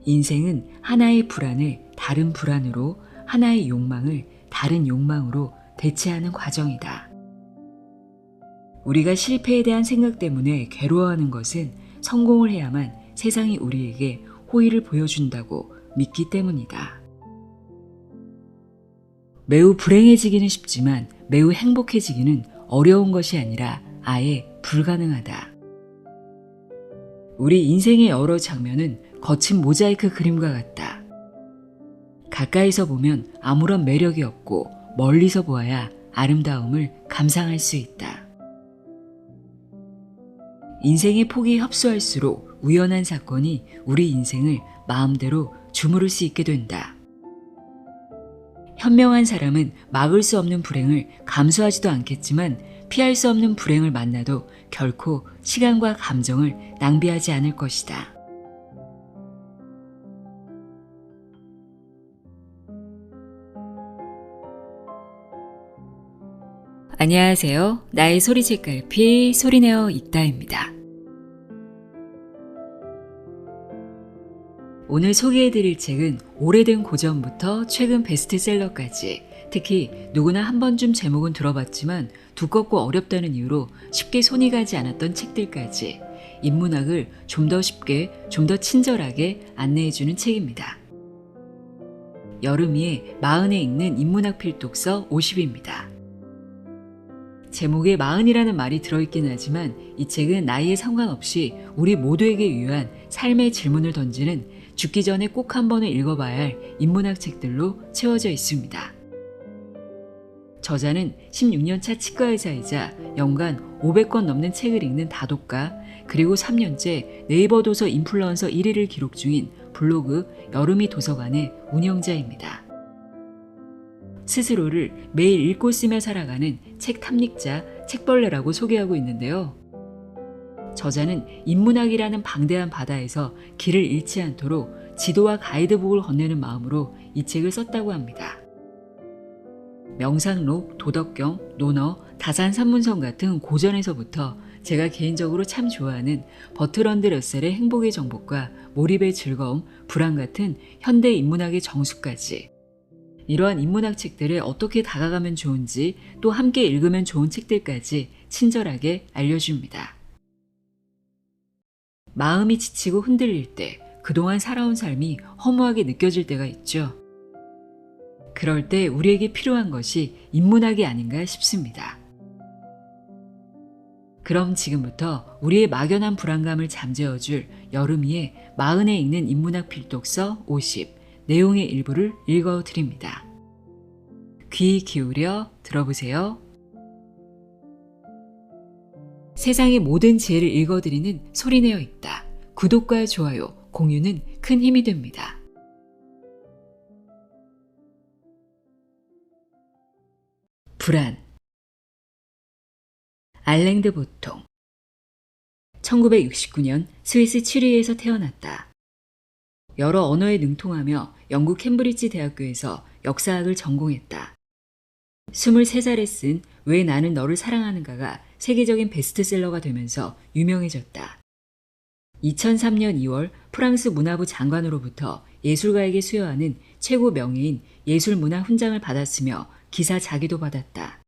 인생은 하나의 불안을 다른 불안으로, 하나의 욕망을 다른 욕망으로 대체하는 과정이다. 우리가 실패에 대한 생각 때문에 괴로워하는 것은 성공을 해야만 세상이 우리에게 호의를 보여준다고 믿기 때문이다. 매우 불행해지기는 쉽지만 매우 행복해지기는 어려운 것이 아니라 아예 불가능하다. 우리 인생의 여러 장면은 거친 모자이크 그림과 같다. 가까이서 보면 아무런 매력이 없고 멀리서 보아야 아름다움을 감상할 수 있다. 인생의 폭이 협소할수록 우연한 사건이 우리 인생을 마음대로 주무를 수 있게 된다. 현명한 사람은 막을 수 없는 불행을 감수하지도 않겠지만 피할 수 없는 불행을 만나도 결코 시간과 감정을 낭비하지 않을 것이다. 안녕하세요. 나의 소리책갈피 소리내어 읽다입니다. 오늘 소개해드릴 책은 오래된 고전부터 최근 베스트셀러까지, 특히 누구나 한 번쯤 제목은 들어봤지만 두껍고 어렵다는 이유로 쉽게 손이 가지 않았던 책들까지 인문학을 좀 더 쉽게, 좀 더 친절하게 안내해주는 책입니다. 여름이의 마흔에 읽는 인문학 필독서 50입니다. 제목에 마흔이라는 말이 들어있긴 하지만 이 책은 나이에 상관없이 우리 모두에게 유효한 삶의 질문을 던지는 죽기 전에 꼭 한 번은 읽어봐야 할 인문학 책들로 채워져 있습니다. 저자는 16년차 치과의사이자 연간 500권 넘는 책을 읽는 다독가, 그리고 3년째 네이버 도서 인플루언서 1위를 기록 중인 블로그 여름이 도서관의 운영자입니다. 스스로를 매일 읽고 쓰며 살아가는 책 탐닉자, 책벌레라고 소개하고 있는데요. 저자는 인문학이라는 방대한 바다에서 길을 잃지 않도록 지도와 가이드북을 건네는 마음으로 이 책을 썼다고 합니다. 명상록, 도덕경, 논어, 다산산문성 같은 고전에서부터 제가 개인적으로 참 좋아하는 버트런드 러셀의 행복의 정복과 몰입의 즐거움, 불안 같은 현대 인문학의 정수까지, 이러한 인문학 책들을 어떻게 다가가면 좋은지, 또 함께 읽으면 좋은 책들까지 친절하게 알려줍니다. 마음이 지치고 흔들릴 때, 그동안 살아온 삶이 허무하게 느껴질 때가 있죠. 그럴 때 우리에게 필요한 것이 인문학이 아닌가 싶습니다. 그럼 지금부터 우리의 막연한 불안감을 잠재워줄 여름이의 마흔에 읽는 인문학 필독서 50, 내용의 일부를 읽어드립니다. 귀 기울여 들어보세요. 세상의 모든 지혜를 읽어드리는 소리내어 읽다. 구독과 좋아요, 공유는 큰 힘이 됩니다. 불안. 알랭 드 보통. 1969년 스위스 취리히에서 태어났다. 여러 언어에 능통하며 영국 캠브리지 대학교에서 역사학을 전공했다. 23살에 쓴 왜 나는 너를 사랑하는가가 세계적인 베스트셀러가 되면서 유명해졌다. 2003년 2월 프랑스 문화부 장관으로부터 예술가에게 수여하는 최고 명예인 예술문화훈장을 받았으며 기사 자기도 받았다.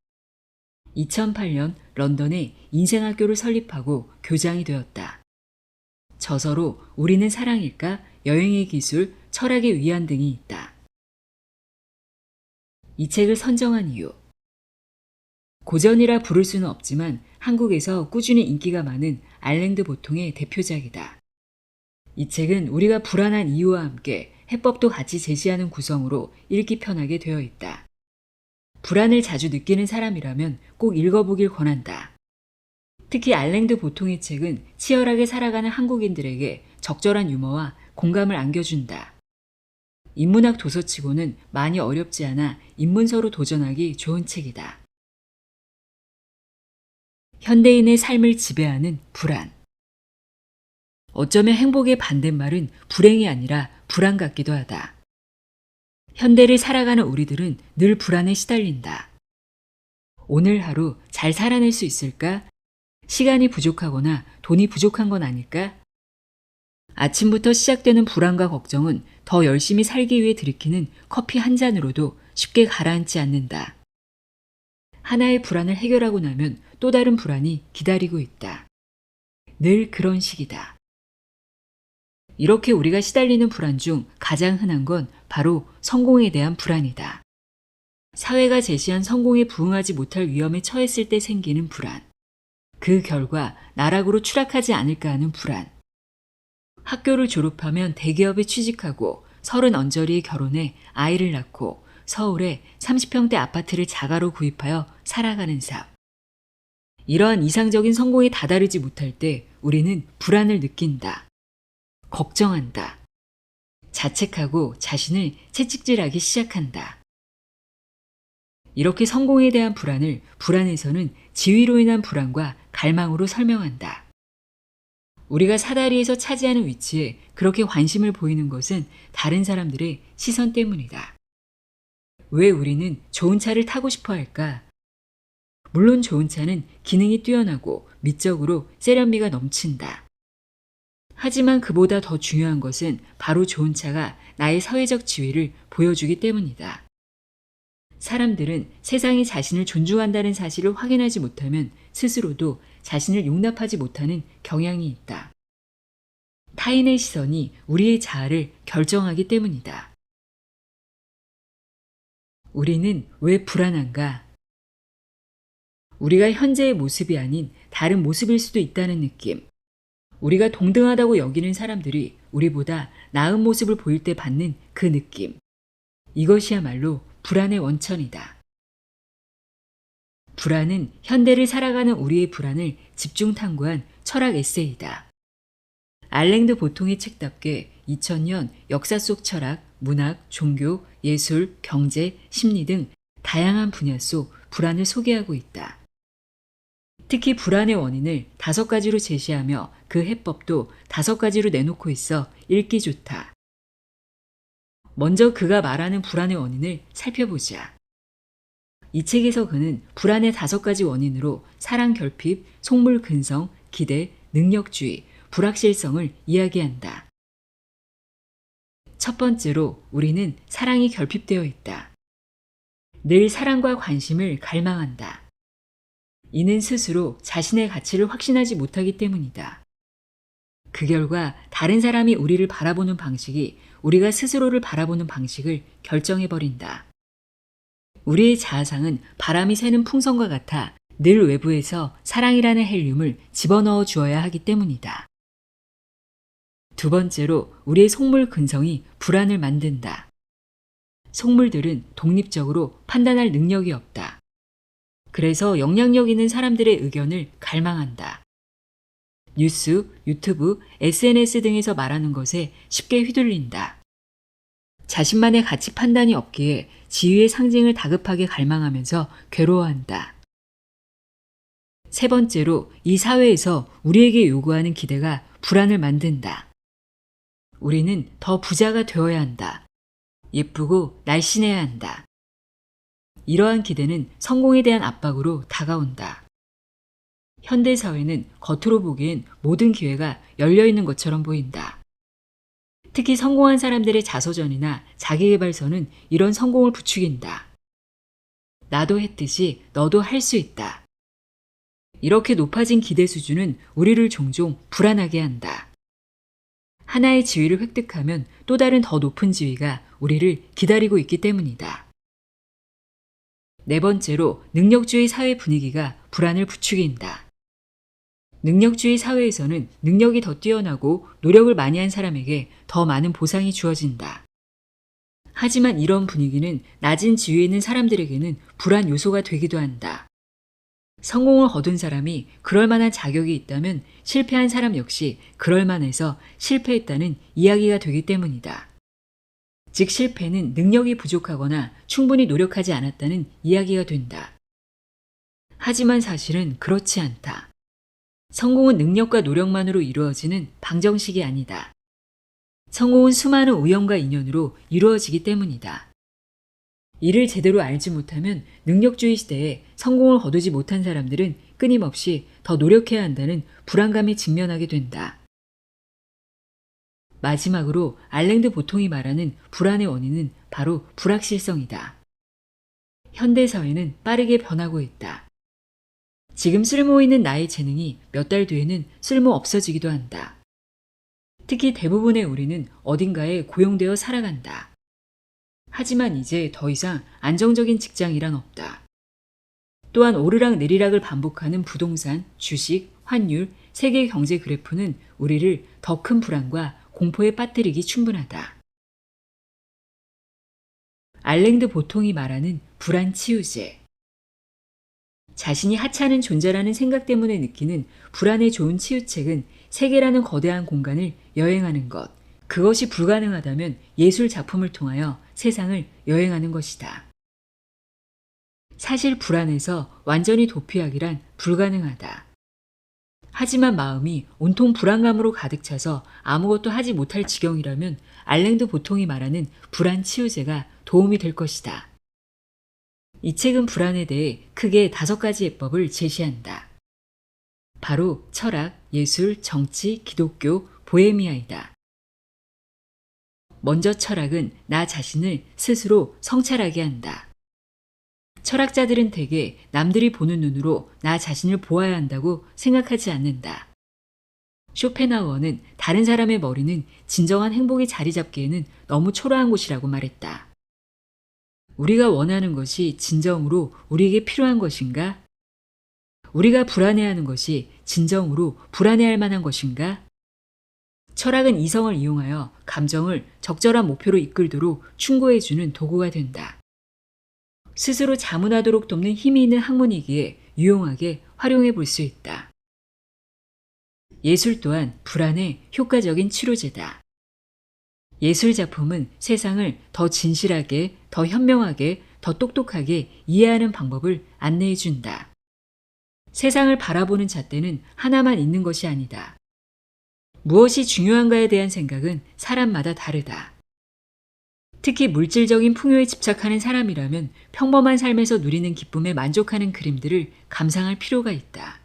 2008년 런던에 인생학교를 설립하고 교장이 되었다. 저서로 우리는 사랑일까? 여행의 기술, 철학의 위안 등이 있다. 이 책을 선정한 이유. 고전이라 부를 수는 없지만 한국에서 꾸준히 인기가 많은 알랭 드 보통의 대표작이다. 이 책은 우리가 불안한 이유와 함께 해법도 같이 제시하는 구성으로 읽기 편하게 되어 있다. 불안을 자주 느끼는 사람이라면 꼭 읽어보길 권한다. 특히 알랭 드 보통의 책은 치열하게 살아가는 한국인들에게 적절한 유머와 공감을 안겨준다. 인문학 도서치고는 많이 어렵지 않아 입문서로 도전하기 좋은 책이다. 현대인의 삶을 지배하는 불안. 어쩌면 행복의 반대말은 불행이 아니라 불안 같기도 하다. 현대를 살아가는 우리들은 늘 불안에 시달린다. 오늘 하루 잘 살아낼 수 있을까? 시간이 부족하거나 돈이 부족한 건 아닐까? 아침부터 시작되는 불안과 걱정은 더 열심히 살기 위해 들이키는 커피 한 잔으로도 쉽게 가라앉지 않는다. 하나의 불안을 해결하고 나면 또 다른 불안이 기다리고 있다. 늘 그런 식이다. 이렇게 우리가 시달리는 불안 중 가장 흔한 건 바로 성공에 대한 불안이다. 사회가 제시한 성공에 부응하지 못할 위험에 처했을 때 생기는 불안. 그 결과 나락으로 추락하지 않을까 하는 불안. 학교를 졸업하면 대기업에 취직하고 30 언저리에 결혼해 아이를 낳고 서울에 30평대 아파트를 자가로 구입하여 살아가는 삶. 이러한 이상적인 성공에 다다르지 못할 때 우리는 불안을 느낀다. 걱정한다. 자책하고 자신을 채찍질하기 시작한다. 이렇게 성공에 대한 불안을 불안에서는 지위로 인한 불안과 갈망으로 설명한다. 우리가 사다리에서 차지하는 위치에 그렇게 관심을 보이는 것은 다른 사람들의 시선 때문이다. 왜 우리는 좋은 차를 타고 싶어 할까? 물론 좋은 차는 기능이 뛰어나고 미적으로 세련미가 넘친다. 하지만 그보다 더 중요한 것은 바로 좋은 차가 나의 사회적 지위를 보여주기 때문이다. 사람들은 세상이 자신을 존중한다는 사실을 확인하지 못하면 스스로도 자신을 용납하지 못하는 경향이 있다. 타인의 시선이 우리의 자아를 결정하기 때문이다. 우리는 왜 불안한가? 우리가 현재의 모습이 아닌 다른 모습일 수도 있다는 느낌. 우리가 동등하다고 여기는 사람들이 우리보다 나은 모습을 보일 때 받는 그 느낌. 이것이야말로 불안의 원천이다. 불안은 현대를 살아가는 우리의 불안을 집중 탐구한 철학 에세이다. 알랭드 보통의 책답게 2000년 역사 속 철학, 문학, 종교, 예술, 경제, 심리 등 다양한 분야 속 불안을 소개하고 있다. 특히 불안의 원인을 5가지로 제시하며 그 해법도 5가지로 내놓고 있어 읽기 좋다. 먼저 그가 말하는 불안의 원인을 살펴보자. 이 책에서 그는 불안의 5가지 원인으로 사랑 결핍, 속물 근성, 기대, 능력주의, 불확실성을 이야기한다. 첫 번째로 우리는 사랑이 결핍되어 있다. 늘 사랑과 관심을 갈망한다. 이는 스스로 자신의 가치를 확신하지 못하기 때문이다. 그 결과 다른 사람이 우리를 바라보는 방식이 우리가 스스로를 바라보는 방식을 결정해버린다. 우리의 자아상은 바람이 새는 풍선과 같아 늘 외부에서 사랑이라는 헬륨을 집어넣어 주어야 하기 때문이다. 두 번째로 우리의 속물 근성이 불안을 만든다. 속물들은 독립적으로 판단할 능력이 없다. 그래서 영향력 있는 사람들의 의견을 갈망한다. 뉴스, 유튜브, SNS 등에서 말하는 것에 쉽게 휘둘린다. 자신만의 가치 판단이 없기에 지위의 상징을 다급하게 갈망하면서 괴로워한다. 세 번째로 이 사회에서 우리에게 요구하는 기대가 불안을 만든다. 우리는 더 부자가 되어야 한다. 예쁘고 날씬해야 한다. 이러한 기대는 성공에 대한 압박으로 다가온다. 현대사회는 겉으로 보기엔 모든 기회가 열려있는 것처럼 보인다. 특히 성공한 사람들의 자서전이나 자기계발서는 이런 성공을 부추긴다. 나도 했듯이 너도 할 수 있다. 이렇게 높아진 기대 수준은 우리를 종종 불안하게 한다. 하나의 지위를 획득하면 또 다른 더 높은 지위가 우리를 기다리고 있기 때문이다. 네 번째로 능력주의 사회 분위기가 불안을 부추긴다. 능력주의 사회에서는 능력이 더 뛰어나고 노력을 많이 한 사람에게 더 많은 보상이 주어진다. 하지만 이런 분위기는 낮은 지위에 있는 사람들에게는 불안 요소가 되기도 한다. 성공을 거둔 사람이 그럴 만한 자격이 있다면 실패한 사람 역시 그럴 만해서 실패했다는 이야기가 되기 때문이다. 즉 실패는 능력이 부족하거나 충분히 노력하지 않았다는 이야기가 된다. 하지만 사실은 그렇지 않다. 성공은 능력과 노력만으로 이루어지는 방정식이 아니다. 성공은 수많은 우연과 인연으로 이루어지기 때문이다. 이를 제대로 알지 못하면 능력주의 시대에 성공을 거두지 못한 사람들은 끊임없이 더 노력해야 한다는 불안감에 직면하게 된다. 마지막으로 알랭드 보통이 말하는 불안의 원인은 바로 불확실성이다. 현대사회는 빠르게 변하고 있다. 지금 쓸모 있는 나의 재능이 몇 달 뒤에는 쓸모 없어지기도 한다. 특히 대부분의 우리는 어딘가에 고용되어 살아간다. 하지만 이제 더 이상 안정적인 직장이란 없다. 또한 오르락 내리락을 반복하는 부동산, 주식, 환율, 세계 경제 그래프는 우리를 더 큰 불안과 공포에 빠뜨리기 충분하다. 알랭드 보통이 말하는 불안 치유제. 자신이 하찮은 존재라는 생각 때문에 느끼는 불안에 좋은 치유책은 세계라는 거대한 공간을 여행하는 것, 그것이 불가능하다면 예술 작품을 통하여 세상을 여행하는 것이다. 사실 불안에서 완전히 도피하기란 불가능하다. 하지만 마음이 온통 불안감으로 가득 차서 아무것도 하지 못할 지경이라면 알랭드 보통이 말하는 불안 치유제가 도움이 될 것이다. 이 책은 불안에 대해 크게 5가지 예법을 제시한다. 바로 철학, 예술, 정치, 기독교, 보헤미아이다. 먼저 철학은 나 자신을 스스로 성찰하게 한다. 철학자들은 대개 남들이 보는 눈으로 나 자신을 보아야 한다고 생각하지 않는다. 쇼펜하우어는 다른 사람의 머리는 진정한 행복이 자리 잡기에는 너무 초라한 곳이라고 말했다. 우리가 원하는 것이 진정으로 우리에게 필요한 것인가? 우리가 불안해하는 것이 진정으로 불안해할 만한 것인가? 철학은 이성을 이용하여 감정을 적절한 목표로 이끌도록 충고해주는 도구가 된다. 스스로 자문하도록 돕는 힘이 있는 학문이기에 유용하게 활용해 볼 수 있다. 예술 또한 불안의 효과적인 치료제다. 예술 작품은 세상을 더 진실하게, 더 현명하게, 더 똑똑하게 이해하는 방법을 안내해 준다. 세상을 바라보는 잣대는 하나만 있는 것이 아니다. 무엇이 중요한가에 대한 생각은 사람마다 다르다. 특히 물질적인 풍요에 집착하는 사람이라면 평범한 삶에서 누리는 기쁨에 만족하는 그림들을 감상할 필요가 있다.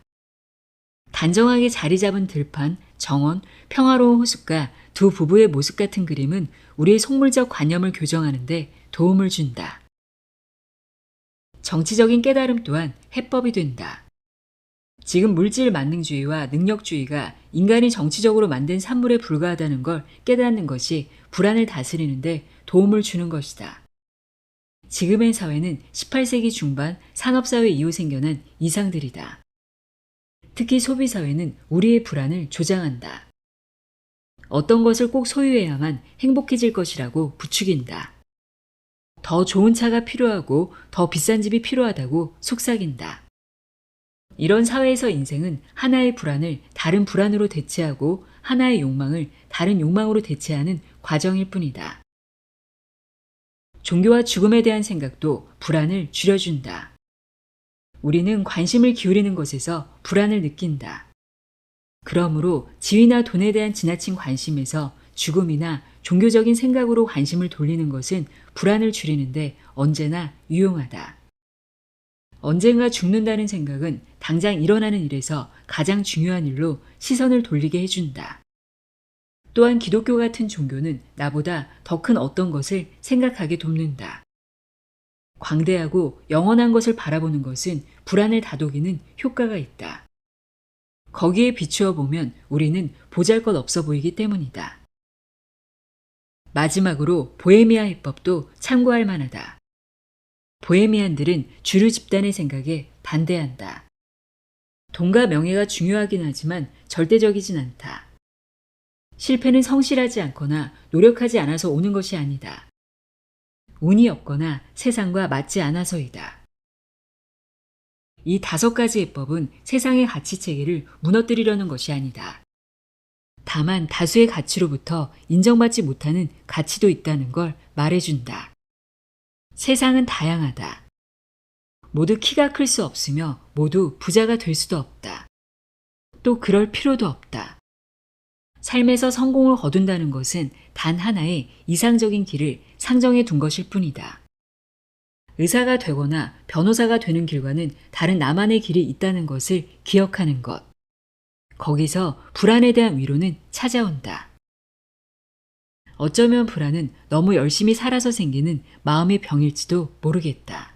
단정하게 자리 잡은 들판, 정원, 평화로운 호숫가, 두 부부의 모습 같은 그림은 우리의 속물적 관념을 교정하는 데 도움을 준다. 정치적인 깨달음 또한 해법이 된다. 지금 물질 만능주의와 능력주의가 인간이 정치적으로 만든 산물에 불과하다는 걸 깨닫는 것이 불안을 다스리는데 도움을 주는 것이다. 지금의 사회는 18세기 중반 산업사회 이후 생겨난 이상들이다. 특히 소비사회는 우리의 불안을 조장한다. 어떤 것을 꼭 소유해야만 행복해질 것이라고 부추긴다. 더 좋은 차가 필요하고 더 비싼 집이 필요하다고 속삭인다. 이런 사회에서 인생은 하나의 불안을 다른 불안으로 대체하고 하나의 욕망을 다른 욕망으로 대체하는 과정일 뿐이다. 종교와 죽음에 대한 생각도 불안을 줄여준다. 우리는 관심을 기울이는 것에서 불안을 느낀다. 그러므로 지위나 돈에 대한 지나친 관심에서 죽음이나 종교적인 생각으로 관심을 돌리는 것은 불안을 줄이는데 언제나 유용하다. 언젠가 죽는다는 생각은 당장 일어나는 일에서 가장 중요한 일로 시선을 돌리게 해준다. 또한 기독교 같은 종교는 나보다 더 큰 어떤 것을 생각하게 돕는다. 광대하고 영원한 것을 바라보는 것은 불안을 다독이는 효과가 있다. 거기에 비추어 보면 우리는 보잘것없어 보이기 때문이다. 마지막으로 보헤미아 해법도 참고할 만하다. 보헤미안들은 주류 집단의 생각에 반대한다. 돈과 명예가 중요하긴 하지만 절대적이진 않다. 실패는 성실하지 않거나 노력하지 않아서 오는 것이 아니다. 운이 없거나 세상과 맞지 않아서이다. 이 5가지 해법은 세상의 가치체계를 무너뜨리려는 것이 아니다. 다만 다수의 가치로부터 인정받지 못하는 가치도 있다는 걸 말해준다. 세상은 다양하다. 모두 키가 클 수 없으며 모두 부자가 될 수도 없다. 또 그럴 필요도 없다. 삶에서 성공을 거둔다는 것은 단 하나의 이상적인 길을 상정해 둔 것일 뿐이다. 의사가 되거나 변호사가 되는 길과는 다른 나만의 길이 있다는 것을 기억하는 것. 거기서 불안에 대한 위로는 찾아온다. 어쩌면 불안은 너무 열심히 살아서 생기는 마음의 병일지도 모르겠다.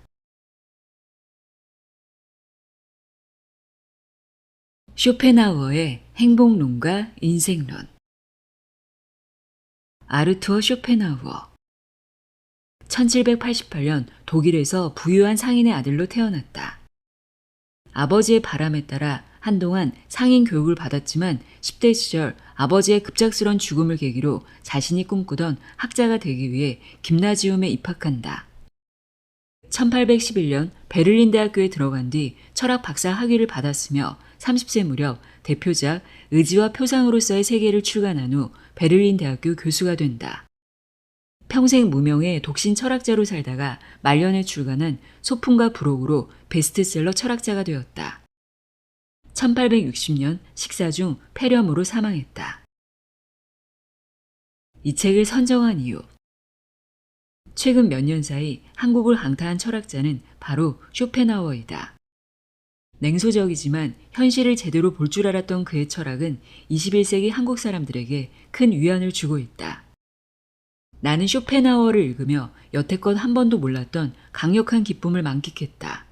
쇼펜하우어의 행복론과 인생론. 아르투어 쇼펜하우어. 1788년 독일에서 부유한 상인의 아들로 태어났다. 아버지의 바람에 따라 한동안 상인 교육을 받았지만 10대 시절 아버지의 급작스런 죽음을 계기로 자신이 꿈꾸던 학자가 되기 위해 김나지움에 입학한다. 1811년 베를린 대학교에 들어간 뒤 철학 박사 학위를 받았으며 30세 무렵 대표작 의지와 표상으로서의 세계를 출간한 후 베를린 대학교 교수가 된다. 평생 무명의 독신 철학자로 살다가 말년에 출간한 소품과 부록으로 베스트셀러 철학자가 되었다. 1860년 식사 중 폐렴으로 사망했다. 이 책을 선정한 이유. 최근 몇 년 사이 한국을 강타한 철학자는 바로 쇼펜하우어이다. 냉소적이지만 현실을 제대로 볼 줄 알았던 그의 철학은 21세기 한국 사람들에게 큰 위안을 주고 있다. 나는 쇼펜하우어를 읽으며 여태껏 한 번도 몰랐던 강력한 기쁨을 만끽했다.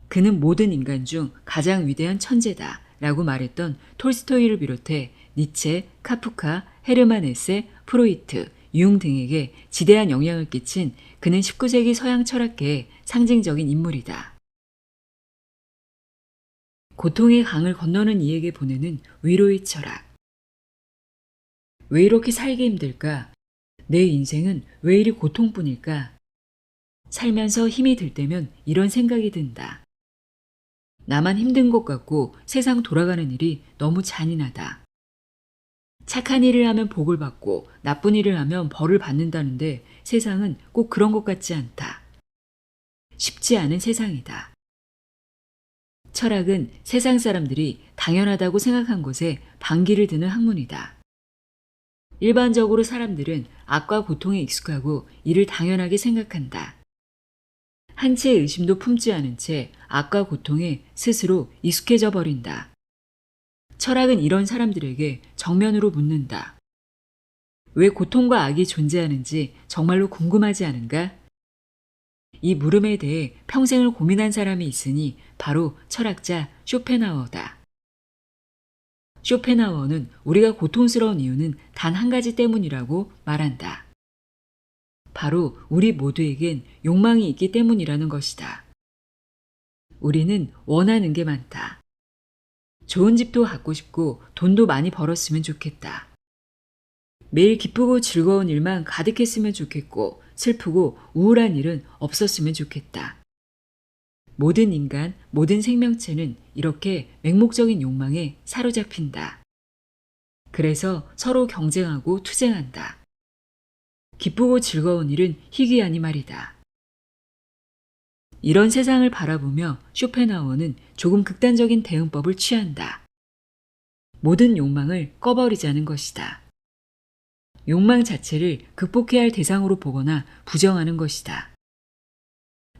그는 모든 인간 중 가장 위대한 천재다 라고 말했던 톨스토이를 비롯해 니체, 카프카, 헤르만 헤세, 프로이트, 융 등에게 지대한 영향을 끼친 그는 19세기 서양 철학계의 상징적인 인물이다. 고통의 강을 건너는 이에게 보내는 위로의 철학. 왜 이렇게 살기 힘들까? 내 인생은 왜 이리 고통뿐일까? 살면서 힘이 들 때면 이런 생각이 든다. 나만 힘든 것 같고 세상 돌아가는 일이 너무 잔인하다. 착한 일을 하면 복을 받고 나쁜 일을 하면 벌을 받는다는데 세상은 꼭 그런 것 같지 않다. 쉽지 않은 세상이다. 철학은 세상 사람들이 당연하다고 생각한 것에 반기를 드는 학문이다. 일반적으로 사람들은 악과 고통에 익숙하고 이를 당연하게 생각한다. 한 채의 의심도 품지 않은 채 악과 고통에 스스로 익숙해져 버린다. 철학은 이런 사람들에게 정면으로 묻는다. 왜 고통과 악이 존재하는지 정말로 궁금하지 않은가? 이 물음에 대해 평생을 고민한 사람이 있으니 바로 철학자 쇼펜하우어다. 쇼펜하우어는 우리가 고통스러운 이유는 단 한 가지 때문이라고 말한다. 바로 우리 모두에겐 욕망이 있기 때문이라는 것이다. 우리는 원하는 게 많다. 좋은 집도 갖고 싶고 돈도 많이 벌었으면 좋겠다. 매일 기쁘고 즐거운 일만 가득했으면 좋겠고 슬프고 우울한 일은 없었으면 좋겠다. 모든 인간, 모든 생명체는 이렇게 맹목적인 욕망에 사로잡힌다. 그래서 서로 경쟁하고 투쟁한다. 기쁘고 즐거운 일은 희귀하니 말이다. 이런 세상을 바라보며 쇼펜하우어는 조금 극단적인 대응법을 취한다. 모든 욕망을 꺼버리자는 것이다. 욕망 자체를 극복해야 할 대상으로 보거나 부정하는 것이다.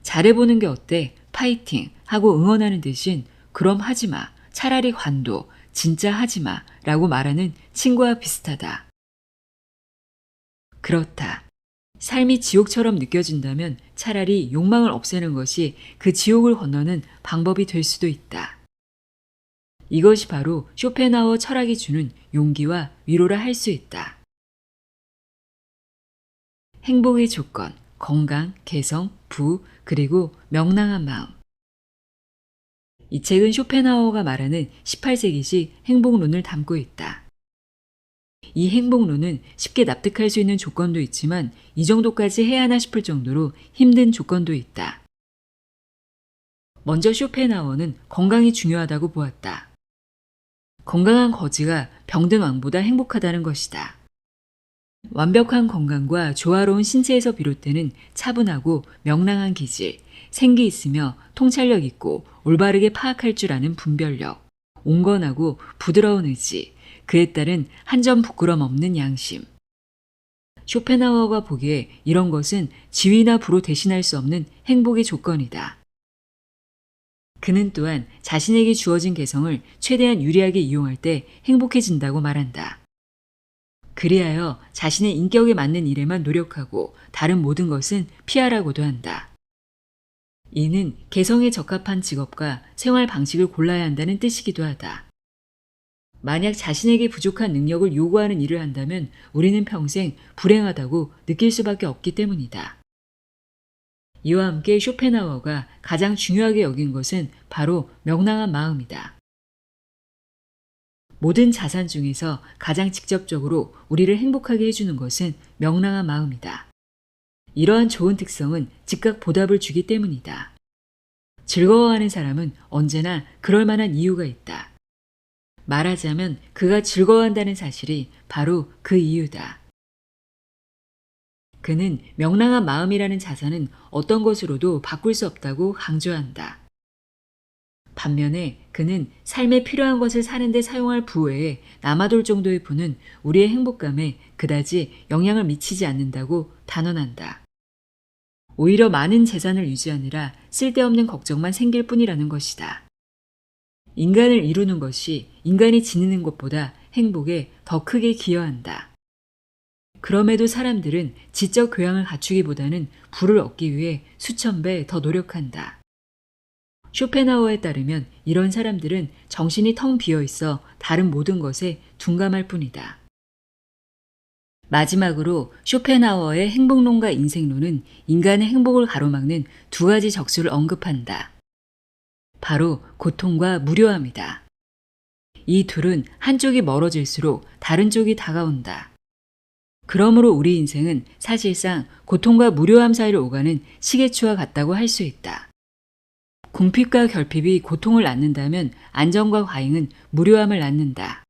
잘해보는 게 어때? 파이팅! 하고 응원하는 대신 그럼 하지마, 차라리 관둬, 진짜 하지마 라고 말하는 친구와 비슷하다. 그렇다. 삶이 지옥처럼 느껴진다면 차라리 욕망을 없애는 것이 그 지옥을 건너는 방법이 될 수도 있다. 이것이 바로 쇼펜하우어 철학이 주는 용기와 위로라 할 수 있다. 행복의 조건, 건강, 개성, 부, 그리고 명랑한 마음. 이 책은 쇼펜하우어가 말하는 18세기식 행복론을 담고 있다. 이 행복론은 쉽게 납득할 수 있는 조건도 있지만 이 정도까지 해야 하나 싶을 정도로 힘든 조건도 있다. 먼저 쇼펜하우어는 건강이 중요하다고 보았다. 건강한 거지가 병든 왕보다 행복하다는 것이다. 완벽한 건강과 조화로운 신체에서 비롯되는 차분하고 명랑한 기질, 생기 있으며 통찰력 있고 올바르게 파악할 줄 아는 분별력, 온건하고 부드러운 의지, 그에 따른 한 점 부끄럼 없는 양심. 쇼펜하우어가 보기에 이런 것은 지위나 부로 대신할 수 없는 행복의 조건이다. 그는 또한 자신에게 주어진 개성을 최대한 유리하게 이용할 때 행복해진다고 말한다. 그리하여 자신의 인격에 맞는 일에만 노력하고 다른 모든 것은 피하라고도 한다. 이는 개성에 적합한 직업과 생활 방식을 골라야 한다는 뜻이기도 하다. 만약 자신에게 부족한 능력을 요구하는 일을 한다면 우리는 평생 불행하다고 느낄 수밖에 없기 때문이다. 이와 함께 쇼펜하우어가 가장 중요하게 여긴 것은 바로 명랑한 마음이다. 모든 자산 중에서 가장 직접적으로 우리를 행복하게 해주는 것은 명랑한 마음이다. 이러한 좋은 특성은 즉각 보답을 주기 때문이다. 즐거워하는 사람은 언제나 그럴 만한 이유가 있다. 말하자면 그가 즐거워한다는 사실이 바로 그 이유다. 그는 명랑한 마음이라는 자산은 어떤 것으로도 바꿀 수 없다고 강조한다. 반면에 그는 삶에 필요한 것을 사는 데 사용할 부 외에 남아돌 정도의 부는 우리의 행복감에 그다지 영향을 미치지 않는다고 단언한다. 오히려 많은 재산을 유지하느라 쓸데없는 걱정만 생길 뿐이라는 것이다. 인간을 이루는 것이 인간이 지니는 것보다 행복에 더 크게 기여한다. 그럼에도 사람들은 지적 교양을 갖추기보다는 부를 얻기 위해 수천 배 더 노력한다. 쇼펜하우어에 따르면 이런 사람들은 정신이 텅 비어 있어 다른 모든 것에 둔감할 뿐이다. 마지막으로 쇼펜하우어의 행복론과 인생론은 인간의 행복을 가로막는 두 가지 적수를 언급한다. 바로 고통과 무료함이다. 이 둘은 한쪽이 멀어질수록 다른 쪽이 다가온다. 그러므로 우리 인생은 사실상 고통과 무료함 사이를 오가는 시계추와 같다고 할 수 있다. 궁핍과 결핍이 고통을 낳는다면 안정과 과잉은 무료함을 낳는다.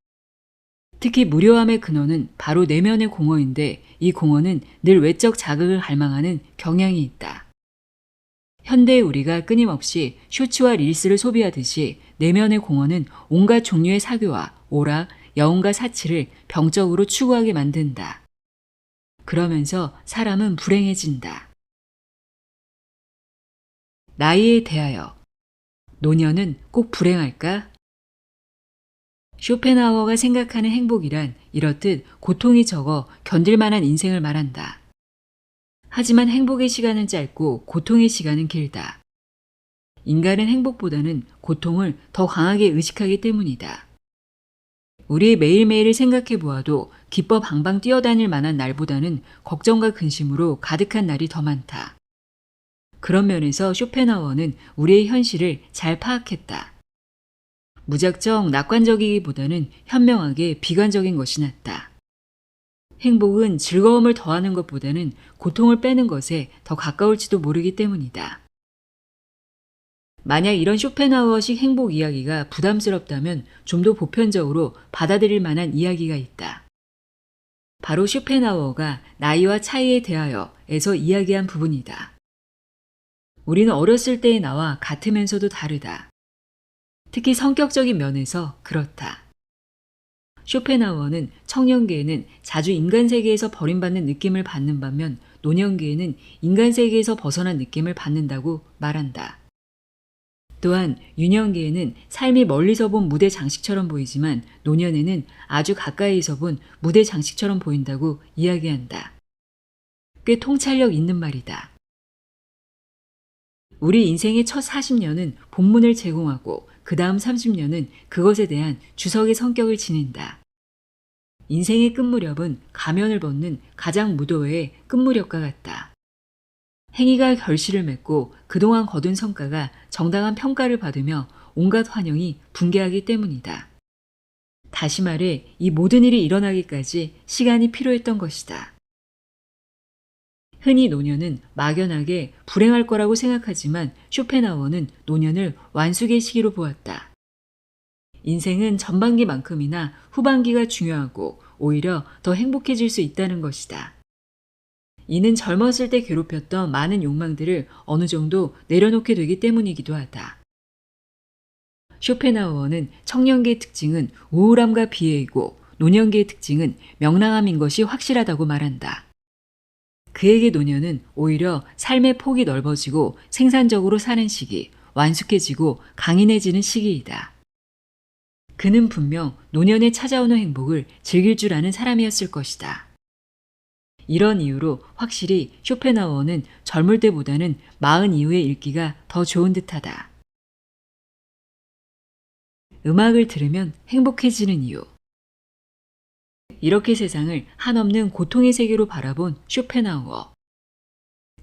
특히 무료함의 근원은 바로 내면의 공허인데 이 공허는 늘 외적 자극을 갈망하는 경향이 있다. 현대의 우리가 끊임없이 쇼츠와 릴스를 소비하듯이 내면의 공허는 온갖 종류의 사교와 오락, 여운과 사치를 병적으로 추구하게 만든다. 그러면서 사람은 불행해진다. 나이에 대하여 노년은 꼭 불행할까? 쇼펜하우어가 생각하는 행복이란 이렇듯 고통이 적어 견딜 만한 인생을 말한다. 하지만 행복의 시간은 짧고 고통의 시간은 길다. 인간은 행복보다는 고통을 더 강하게 의식하기 때문이다. 우리의 매일매일을 생각해 보아도 기뻐 방방 뛰어다닐 만한 날보다는 걱정과 근심으로 가득한 날이 더 많다. 그런 면에서 쇼펜하우어는 우리의 현실을 잘 파악했다. 무작정 낙관적이기보다는 현명하게 비관적인 것이 낫다. 행복은 즐거움을 더하는 것보다는 고통을 빼는 것에 더 가까울지도 모르기 때문이다. 만약 이런 쇼펜하우어식 행복 이야기가 부담스럽다면 좀 더 보편적으로 받아들일 만한 이야기가 있다. 바로 쇼펜하우어가 나이와 차이에 대하여에서 이야기한 부분이다. 우리는 어렸을 때의 나와 같으면서도 다르다. 특히 성격적인 면에서 그렇다. 쇼펜하우어는 청년기에는 자주 인간 세계에서 버림받는 느낌을 받는 반면 노년기에는 인간 세계에서 벗어난 느낌을 받는다고 말한다. 또한 유년기에는 삶이 멀리서 본 무대 장식처럼 보이지만 노년에는 아주 가까이에서 본 무대 장식처럼 보인다고 이야기한다. 꽤 통찰력 있는 말이다. 우리 인생의 첫 40년은 본문을 제공하고 그 다음 30년은 그것에 대한 주석의 성격을 지닌다. 인생의 끝무렵은 가면을 벗는 가장 무도회의 끝무렵과 같다. 행위가 결실을 맺고 그동안 거둔 성과가 정당한 평가를 받으며 온갖 환영이 붕괴하기 때문이다. 다시 말해 이 모든 일이 일어나기까지 시간이 필요했던 것이다. 흔히 노년은 막연하게 불행할 거라고 생각하지만 쇼펜하우어는 노년을 완숙의 시기로 보았다. 인생은 전반기만큼이나 후반기가 중요하고 오히려 더 행복해질 수 있다는 것이다. 이는 젊었을 때 괴롭혔던 많은 욕망들을 어느 정도 내려놓게 되기 때문이기도 하다. 쇼펜하우어는 청년기의 특징은 우울함과 비애이고 노년기의 특징은 명랑함인 것이 확실하다고 말한다. 그에게 노년은 오히려 삶의 폭이 넓어지고 생산적으로 사는 시기, 완숙해지고 강인해지는 시기이다. 그는 분명 노년에 찾아오는 행복을 즐길 줄 아는 사람이었을 것이다. 이런 이유로 확실히 쇼펜하우어는 젊을 때보다는 40 이후의 읽기가 더 좋은 듯하다. 음악을 들으면 행복해지는 이유. 이렇게 세상을 한없는 고통의 세계로 바라본 쇼펜하우어.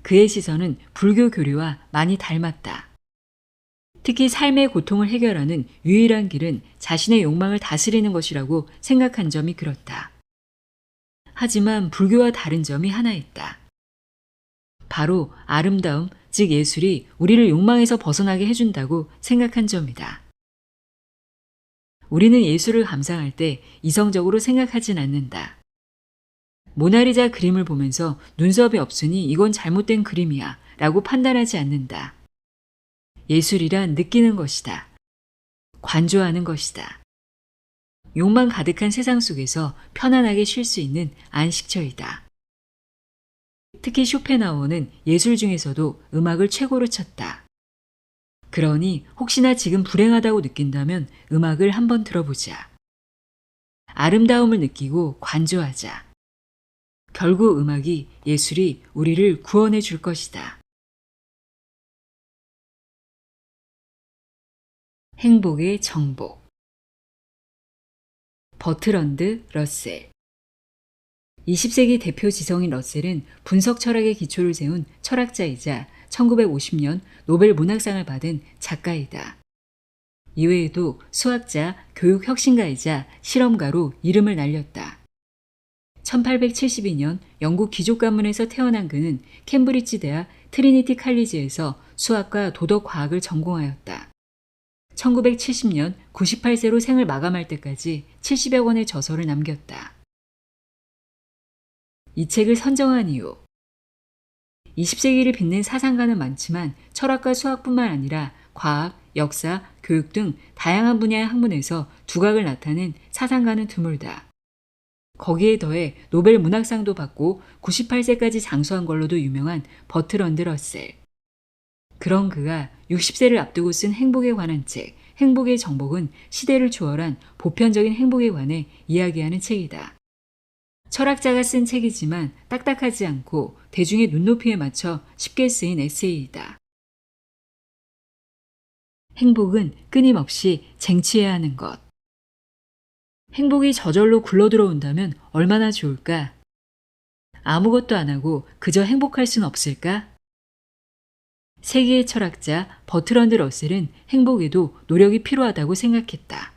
그의 시선은 불교 교리와 많이 닮았다. 특히 삶의 고통을 해결하는 유일한 길은 자신의 욕망을 다스리는 것이라고 생각한 점이 그렇다. 하지만 불교와 다른 점이 하나 있다. 바로 아름다움, 즉 예술이 우리를 욕망에서 벗어나게 해준다고 생각한 점이다. 우리는 예술을 감상할 때 이성적으로 생각하진 않는다. 모나리자 그림을 보면서 눈썹이 없으니 이건 잘못된 그림이야 라고 판단하지 않는다. 예술이란 느끼는 것이다. 관조하는 것이다. 욕망 가득한 세상 속에서 편안하게 쉴 수 있는 안식처이다. 특히 쇼펜하우어는 예술 중에서도 음악을 최고로 쳤다. 그러니 혹시나 지금 불행하다고 느낀다면 음악을 한번 들어보자. 아름다움을 느끼고 관조하자. 결국 음악이, 예술이 우리를 구원해 줄 것이다. 행복의 정복. 버트런드 러셀. 20세기 대표 지성인 러셀은 분석 철학의 기초를 세운 철학자이자 1950년 노벨 문학상을 받은 작가이다. 이외에도 수학자, 교육 혁신가이자 실험가로 이름을 날렸다. 1872년 영국 귀족 가문에서 태어난 그는 캠브리지 대학 트리니티 칼리지에서 수학과 도덕 과학을 전공하였다. 1970년 98세로 생을 마감할 때까지 70여 권의 저서를 남겼다. 이 책을 선정한 이유. 20세기를 빛낸 사상가는 많지만 철학과 수학뿐만 아니라 과학, 역사, 교육 등 다양한 분야의 학문에서 두각을 나타낸 사상가는 드물다. 거기에 더해 노벨 문학상도 받고 98세까지 장수한 걸로도 유명한 버트런드 러셀. 그런 그가 60세를 앞두고 쓴 행복에 관한 책, 행복의 정복은 시대를 초월한 보편적인 행복에 관해 이야기하는 책이다. 철학자가 쓴 책이지만 딱딱하지 않고 대중의 눈높이에 맞춰 쉽게 쓰인 에세이이다. 행복은 끊임없이 쟁취해야 하는 것. 행복이 저절로 굴러들어온다면 얼마나 좋을까? 아무것도 안 하고 그저 행복할 순 없을까? 세계의 철학자 버트런드 러셀은 행복에도 노력이 필요하다고 생각했다.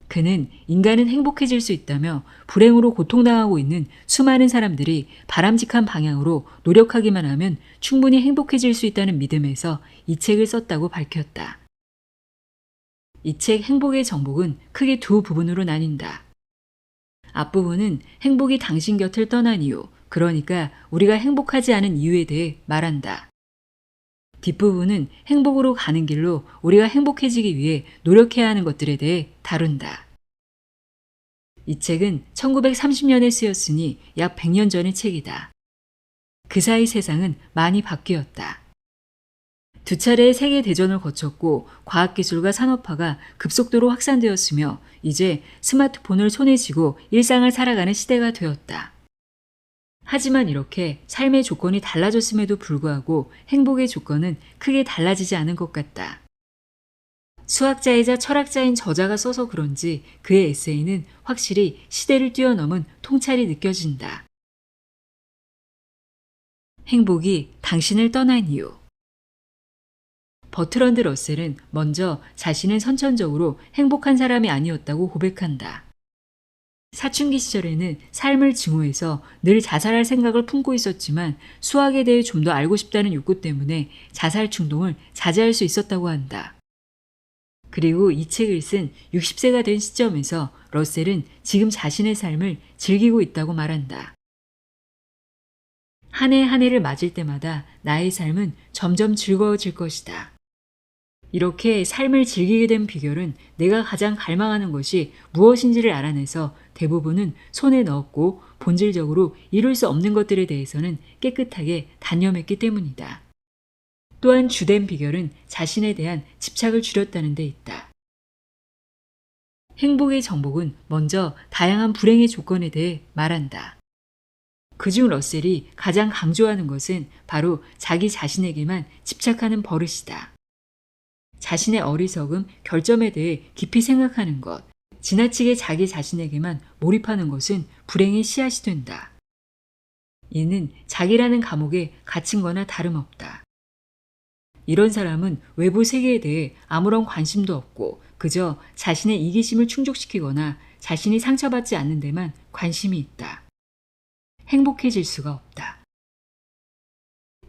그는 인간은 행복해질 수 있다며 불행으로 고통당하고 있는 수많은 사람들이 바람직한 방향으로 노력하기만 하면 충분히 행복해질 수 있다는 믿음에서 이 책을 썼다고 밝혔다. 이 책 행복의 정복은 크게 두 부분으로 나뉜다. 앞부분은 행복이 당신 곁을 떠난 이유, 그러니까 우리가 행복하지 않은 이유에 대해 말한다. 뒷부분은 행복으로 가는 길로 우리가 행복해지기 위해 노력해야 하는 것들에 대해 다룬다. 이 책은 1930년에 쓰였으니 약 100년 전의 책이다. 그 사이 세상은 많이 바뀌었다. 두 차례의 세계대전을 거쳤고 과학기술과 산업화가 급속도로 확산되었으며 이제 스마트폰을 손에 쥐고 일상을 살아가는 시대가 되었다. 하지만 이렇게 삶의 조건이 달라졌음에도 불구하고 행복의 조건은 크게 달라지지 않은 것 같다. 수학자이자 철학자인 저자가 써서 그런지 그의 에세이는 확실히 시대를 뛰어넘은 통찰이 느껴진다. 행복이 당신을 떠난 이유. 버트런드 러셀은 먼저 자신은 선천적으로 행복한 사람이 아니었다고 고백한다. 사춘기 시절에는 삶을 증오해서 늘 자살할 생각을 품고 있었지만 수학에 대해 좀 더 알고 싶다는 욕구 때문에 자살 충동을 자제할 수 있었다고 한다. 그리고 이 책을 쓴 60세가 된 시점에서 러셀은 지금 자신의 삶을 즐기고 있다고 말한다. 한 해 한 해를 맞을 때마다 나의 삶은 점점 즐거워질 것이다. 이렇게 삶을 즐기게 된 비결은 내가 가장 갈망하는 것이 무엇인지를 알아내서 대부분은 손에 넣었고 본질적으로 이룰 수 없는 것들에 대해서는 깨끗하게 단념했기 때문이다. 또한 주된 비결은 자신에 대한 집착을 줄였다는 데 있다. 행복의 정복은 먼저 다양한 불행의 조건에 대해 말한다. 그중 러셀이 가장 강조하는 것은 바로 자기 자신에게만 집착하는 버릇이다. 자신의 어리석음, 결점에 대해 깊이 생각하는 것, 지나치게 자기 자신에게만 몰입하는 것은 불행의 씨앗이 된다. 이는 자기라는 감옥에 갇힌 거나 다름없다. 이런 사람은 외부 세계에 대해 아무런 관심도 없고 그저 자신의 이기심을 충족시키거나 자신이 상처받지 않는 데만 관심이 있다. 행복해질 수가 없다.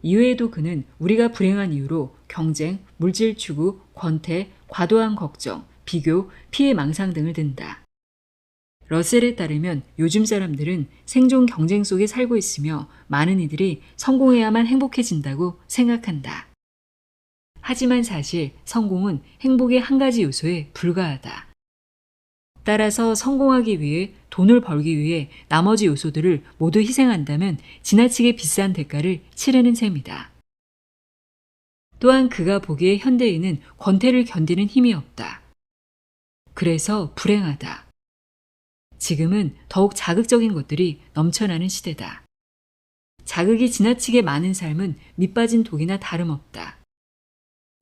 이외에도 그는 우리가 불행한 이유로 경쟁, 물질 추구, 권태, 과도한 걱정, 비교, 피해 망상 등을 든다. 러셀에 따르면 요즘 사람들은 생존 경쟁 속에 살고 있으며 많은 이들이 성공해야만 행복해진다고 생각한다. 하지만 사실 성공은 행복의 한 가지 요소에 불과하다. 따라서 성공하기 위해 돈을 벌기 위해 나머지 요소들을 모두 희생한다면 지나치게 비싼 대가를 치르는 셈이다. 또한 그가 보기에 현대인은 권태를 견디는 힘이 없다. 그래서 불행하다. 지금은 더욱 자극적인 것들이 넘쳐나는 시대다. 자극이 지나치게 많은 삶은 밑빠진 독이나 다름없다.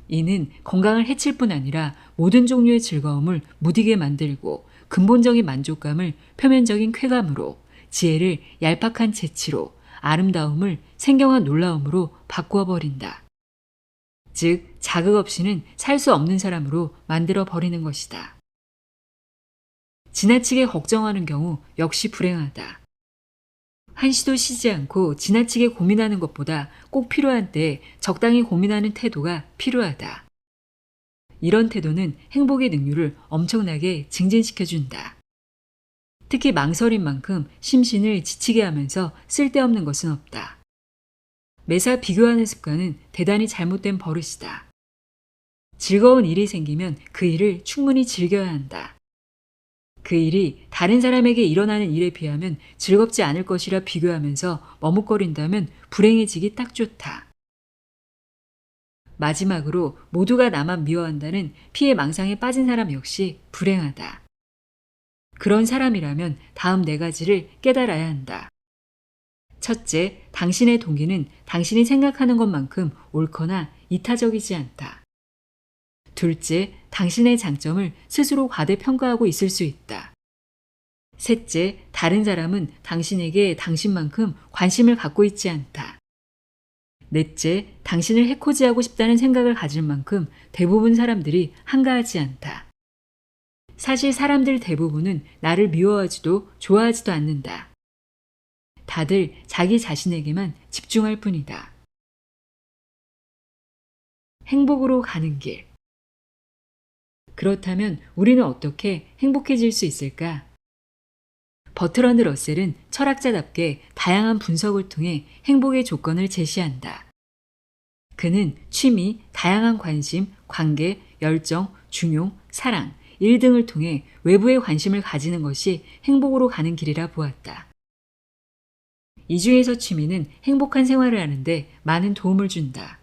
이는 건강을 해칠 뿐 아니라 모든 종류의 즐거움을 무디게 만들고 근본적인 만족감을 표면적인 쾌감으로, 지혜를 얄팍한 재치로, 아름다움을 생경한 놀라움으로 바꾸어 버린다. 즉, 자극 없이는 살 수 없는 사람으로 만들어 버리는 것이다. 지나치게 걱정하는 경우 역시 불행하다. 한시도 쉬지 않고 지나치게 고민하는 것보다 꼭 필요한 때에 적당히 고민하는 태도가 필요하다. 이런 태도는 행복의 능률을 엄청나게 증진시켜준다. 특히 망설인 만큼 심신을 지치게 하면서 쓸데없는 것은 없다. 매사 비교하는 습관은 대단히 잘못된 버릇이다. 즐거운 일이 생기면 그 일을 충분히 즐겨야 한다. 그 일이 다른 사람에게 일어나는 일에 비하면 즐겁지 않을 것이라 비교하면서 머뭇거린다면 불행해지기 딱 좋다. 마지막으로 모두가 나만 미워한다는 피해 망상에 빠진 사람 역시 불행하다. 그런 사람이라면 다음 4가지를 깨달아야 한다. 첫째, 당신의 동기는 당신이 생각하는 것만큼 옳거나 이타적이지 않다. 둘째, 당신의 장점을 스스로 과대평가하고 있을 수 있다. 셋째, 다른 사람은 당신에게 당신만큼 관심을 갖고 있지 않다. 넷째, 당신을 해코지하고 싶다는 생각을 가질 만큼 대부분 사람들이 한가하지 않다. 사실 사람들 대부분은 나를 미워하지도 좋아하지도 않는다. 다들 자기 자신에게만 집중할 뿐이다. 행복으로 가는 길. 그렇다면 우리는 어떻게 행복해질 수 있을까? 버트런드 러셀은 철학자답게 다양한 분석을 통해 행복의 조건을 제시한다. 그는 취미, 다양한 관심, 관계, 열정, 중용, 사랑, 일 등을 통해 외부에 관심을 가지는 것이 행복으로 가는 길이라 보았다. 이 중에서 취미는 행복한 생활을 하는데 많은 도움을 준다.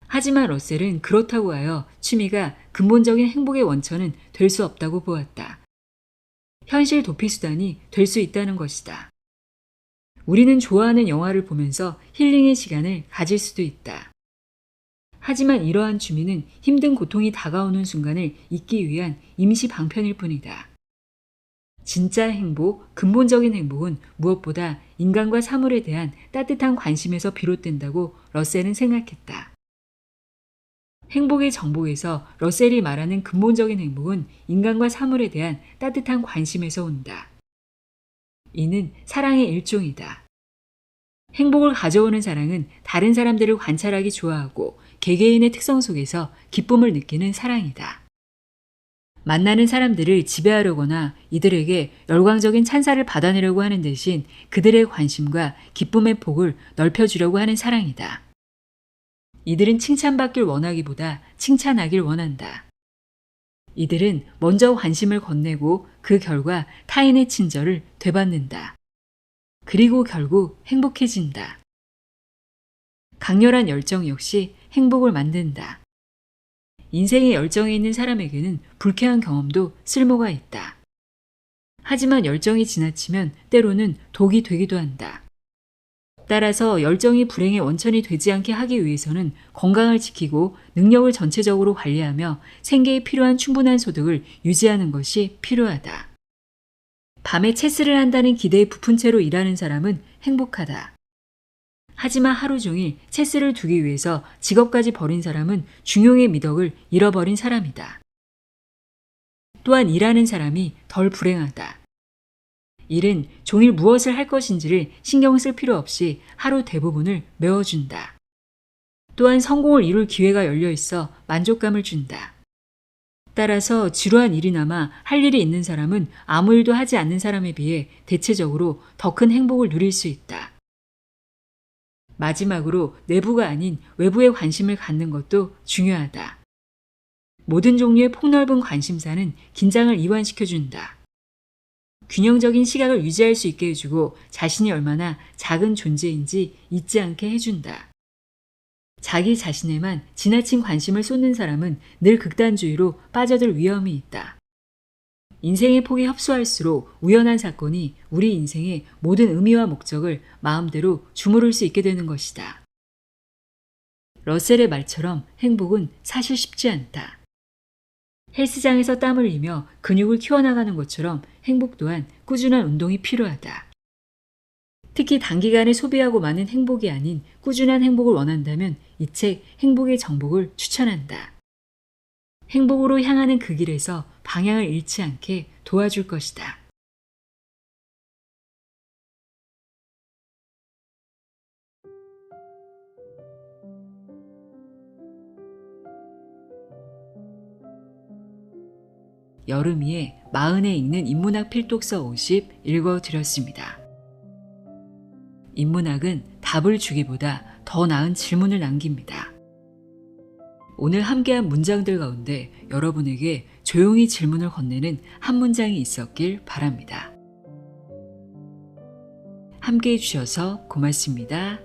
하지만 러셀은 그렇다고 하여 취미가 근본적인 행복의 원천은 될 수 없다고 보았다. 현실 도피 수단이 될 수 있다는 것이다. 우리는 좋아하는 영화를 보면서 힐링의 시간을 가질 수도 있다. 하지만 이러한 취미는 힘든 고통이 다가오는 순간을 잊기 위한 임시 방편일 뿐이다. 진짜 행복, 근본적인 행복은 무엇보다 인간과 사물에 대한 따뜻한 관심에서 비롯된다고 러셀은 생각했다. 행복의 정복에서 러셀이 말하는 근본적인 행복은 인간과 사물에 대한 따뜻한 관심에서 온다. 이는 사랑의 일종이다. 행복을 가져오는 사랑은 다른 사람들을 관찰하기 좋아하고 개개인의 특성 속에서 기쁨을 느끼는 사랑이다. 만나는 사람들을 지배하려거나 이들에게 열광적인 찬사를 받아내려고 하는 대신 그들의 관심과 기쁨의 폭을 넓혀주려고 하는 사랑이다. 이들은 칭찬받길 원하기보다 칭찬하길 원한다. 이들은 먼저 관심을 건네고 그 결과 타인의 친절을 되받는다. 그리고 결국 인생의 열정에 있는 사람에게는 불쾌한 경험도 쓸모가 있다. 하지만 열정이 지나치면 때로는 독이 되기도 한다. 따라서 열정이 불행의 원천이 되지 않게 하기 위해서는 건강을 지키고 능력을 전체적으로 관리하며 생계에 필요한 충분한 소득을 유지하는 것이 필요하다. 밤에 체스를 한다는 기대에 부푼 채로 일하는 사람은 행복하다. 하지만 하루 종일 체스를 두기 위해서 직업까지 버린 사람은 중용의 미덕을 잃어버린 사람이다. 또한 일하는 사람이 덜 불행하다. 일은 종일 무엇을 할 것인지를 신경 쓸 필요 없이 하루 대부분을 메워준다. 또한 성공을 이룰 기회가 열려 있어 만족감을 준다. 따라서 지루한 일이나마 할 일이 있는 사람은 아무 일도 하지 않는 사람에 비해 대체적으로 더 큰 행복을 누릴 수 있다. 마지막으로 내부가 아닌 외부에 관심을 갖는 것도 중요하다. 모든 종류의 폭넓은 관심사는 긴장을 이완시켜준다. 균형적인 시각을 유지할 수 있게 해주고 자신이 얼마나 작은 존재인지 잊지 않게 해준다. 자기 자신에만 지나친 관심을 쏟는 사람은 늘 극단주의로 빠져들 위험이 있다. 인생의 폭이 협소할수록 우연한 사건이 우리 인생의 모든 의미와 목적을 마음대로 주무를 수 있게 되는 것이다. 러셀의 말처럼 행복은 사실 쉽지 않다. 헬스장에서 땀을 흘리며 근육을 키워나가는 것처럼 행복 또한 꾸준한 운동이 필요하다. 특히 단기간에 소비하고 많은 행복이 아닌 꾸준한 행복을 원한다면 이 책 행복의 정복을 추천한다. 행복으로 향하는 그 길에서 방향을 잃지 않게 도와줄 것이다. 여름이의 마흔에 읽는 인문학 필독서 50 읽어드렸습니다. 인문학은 답을 주기보다 더 나은 질문을 남깁니다. 오늘 함께한 문장들 가운데 여러분에게 조용히 질문을 건네는 한 문장이 있었길 바랍니다. 함께해 주셔서 고맙습니다.